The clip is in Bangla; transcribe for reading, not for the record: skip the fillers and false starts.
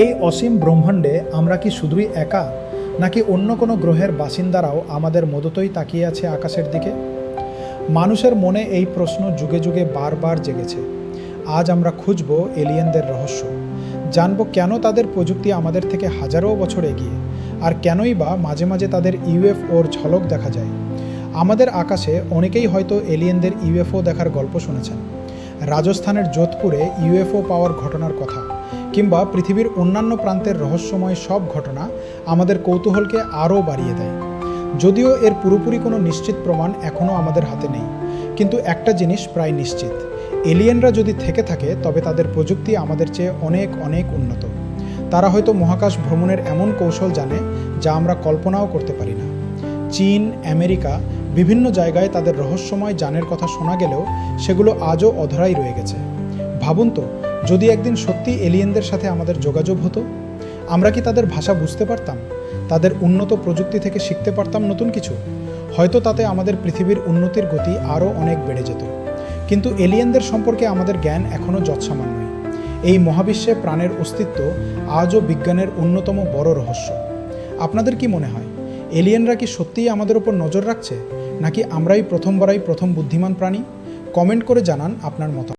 এই অসীম ব্রহ্মাণ্ডে আমরা কি শুধুই একা, নাকি অন্য কোনো গ্রহের বাসিন্দারাও আমাদের মদতই তাকিয়ে আছে আকাশের দিকে? মানুষের মনে এই প্রশ্ন যুগে যুগে বারবার জেগেছে। আজ আমরা খুঁজব এলিয়েনদের রহস্য, জানব কেন তাদের প্রযুক্তি আমাদের থেকে হাজারো বছর এগিয়ে, আর কেনই বা মাঝে মাঝে তাদের ইউএফওর ঝলক দেখা যায়। আমাদের আকাশে অনেকেই হয়তো এলিয়েনদের ইউএফও দেখার গল্প শুনেছেন, রাজস্থানের যোধপুরে ইউএফও পাওয়ার ঘটনার কথা, কিংবা পৃথিবীর অন্যান্য প্রান্তের রহস্যময় সব ঘটনা আমাদের কৌতূহলকে আরও বাড়িয়ে দেয়। যদিও এর পুরোপুরি কোনো নিশ্চিত প্রমাণ এখনও আমাদের হাতে নেই, কিন্তু একটা জিনিস প্রায় নিশ্চিত, এলিয়েনরা যদি থেকে থাকে তবে তাদের প্রযুক্তি আমাদের চেয়ে অনেক অনেক উন্নত। তারা হয়তো মহাকাশ ভ্রমণের এমন কৌশল জানে যা আমরা কল্পনাও করতে পারি না। চীন, আমেরিকা, বিভিন্ন জায়গায় তাদের রহস্যময় যানের কথা শোনা গেলেও সেগুলো আজও অধরাই রয়ে গেছে। ভাবুন তো, যদি একদিন সত্যি এলিয়েনদের সাথে আমাদের যোগাযোগ হতো, আমরা কি তাদের ভাষা বুঝতে পারতাম? তাদের উন্নত প্রযুক্তি থেকে শিখতে পারতাম নতুন কিছু? হয়তো তাতে আমাদের পৃথিবীর উন্নতির গতি আরও অনেক বেড়ে যেত। কিন্তু এলিয়েনদের সম্পর্কে আমাদের জ্ঞান এখনও যৎসামান্যই। এই মহাবিশ্বে প্রাণের অস্তিত্ব আজও বিজ্ঞানের অন্যতম বড় রহস্য। আপনাদের কি মনে হয়, এলিয়েনরা কি সত্যিই আমাদের উপর নজর রাখছে, নাকি আমরাই প্রথম বুদ্ধিমান প্রাণী? কমেন্ট করে জানান আপনার মতামত।